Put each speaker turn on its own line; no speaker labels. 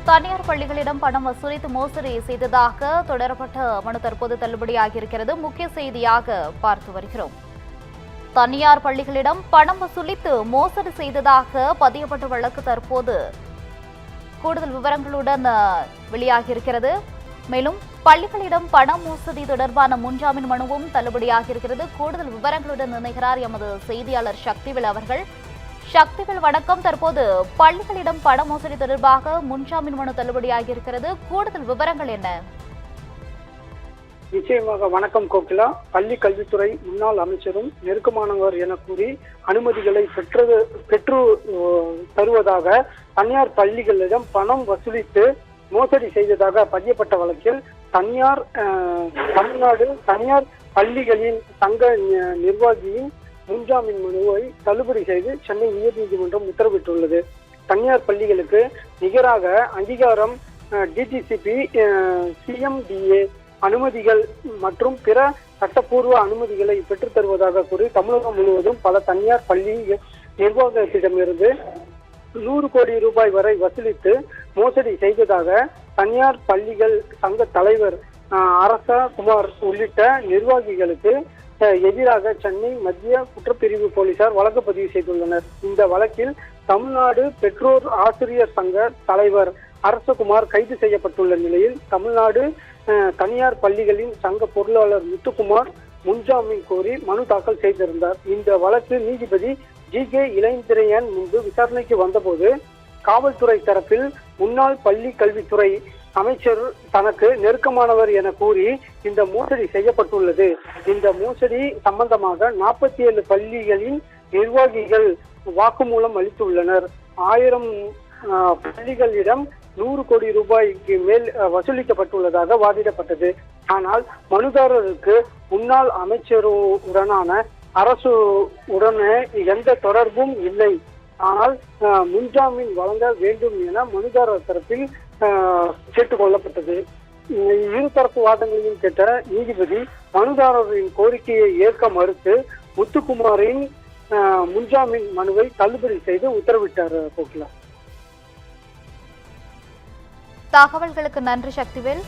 தனியார் பள்ளிகளிடம் பணம் வசூலித்து மோசடி செய்ததாக தொடரப்பட்ட மனு தற்போது தள்ளுபடியாகியிருக்கிறது. முக்கிய செய்தியாக பார்த்து வருகிறோம். தனியார் பள்ளிகளிடம் பணம் வசூலித்து மோசடி செய்ததாக பதியப்பட்ட வழக்கு தற்போது கூடுதல் விவரங்களுடன் வெளியாகியிருக்கிறது. மேலும் பள்ளிகளிடம் பண மோசடி தொடர்பான முன்ஜாமீன் மனுவும் தள்ளுபடியாகியிருக்கிறது. கூடுதல் விவரங்களுடன் இணைகிறார் எமது செய்தியாளர் சக்திவேல் அவர்கள். சக்திவேல் வணக்கம். தற்போது பள்ளிகளிடம் பண மோசடி தொடர்பாக முன்ஜாமீன் மனு தள்ளுபடியாகியிருக்கிறது. கூடுதல் விவரங்கள் என்ன?
நிச்சயமாக வணக்கம் கோகிலா. பள்ளி கல்வித்துறை முன்னாள் அமைச்சரும் நெருக்கமானவர் என கூறி அனுமதிகளை பெற்று தருவதாக தனியார் பள்ளிகளிடம் பணம் வசூலித்து மோசடி செய்ததாக பதியப்பட்ட வழக்கில் தமிழ்நாடு தனியார் பள்ளிகளின் சங்க நிர்வாகியின் முன்ஜாமீன் மனுவை தள்ளுபடி செய்து சென்னை உயர்நீதிமன்றம் உத்தரவிட்டுள்ளது. தனியார் பள்ளிகளுக்கு நிகராக அங்கீகாரம், டிஜிசிபி, சிஎம்டிஏ அனுமதிகள் மற்றும் பிற சட்டப்பூர்வ அனுமதிகளை பெற்றுத் தருவதாக கூறி தமிழகம் முழுவதும் பல தனியார் பள்ளி நிர்வாகத்திடமிருந்து 100 கோடி ரூபாய் வரை வசூலித்து மோசடி செய்ததாக தனியார் பள்ளிகள் சங்க தலைவர் அரசகுமார் உள்ளிட்ட நிர்வாகிகளுக்கு எதிராக சென்னை மத்திய குற்றப்பிரிவு போலீசார் வழக்கு பதிவு செய்துள்ளனர். இந்த வழக்கில் தமிழ்நாடு பெற்றோர் ஆசிரியர் சங்க தலைவர் அரசகுமார் கைது செய்யப்பட்டுள்ள நிலையில் தமிழ்நாடு தனியார் பள்ளிகளின் சங்க பொருளாளர் முத்துக்குமார் முன்ஜாமீன் கோரி மனு தாக்கல் செய்திருந்தார். இந்த வழக்கு நீதிபதி ஜி.கே. இளந்திரையன் முன்பு விசாரணைக்கு வந்தபோது காவல்துறை தரப்பில் முன்னாள் பள்ளி கல்வித்துறை அமைச்சர் தனக்கு நெருக்கமானவர் என கூறி இந்த மோசடி செய்யப்பட்டுள்ளது. இந்த மோசடி சம்பந்தமாக 47 பள்ளிகளின் நிர்வாகிகள் வாக்குமூலம் அளித்துள்ளனர். 1000 பள்ளிகளிடம் 100 கோடி ரூபாய்க்கு மேல் வசூலிக்கப்பட்டுள்ளதாக வாதிடப்பட்டது. ஆனால் மனுதாரருக்கு முன்னாள் அமைச்சருடனான அரசு உடனே எந்த தொடர்பும் இல்லை. ஆனால் முன்ஜாமீன் வழங்க வேண்டும் என மனுதாரர் தரப்பில் கேட்டுக்கொள்ளப்பட்டது. இருதரப்பு வாதங்களையும் கேட்ட நீதிபதி மனுதாரரின் கோரிக்கையை ஏற்க மறுத்து முத்துக்குமாரின் முன்ஜாமீன் மனுவை தள்ளுபடி செய்து உத்தரவிட்டார். கோகிலா,
தகவல்களுக்கு நன்றி சக்திவேல்.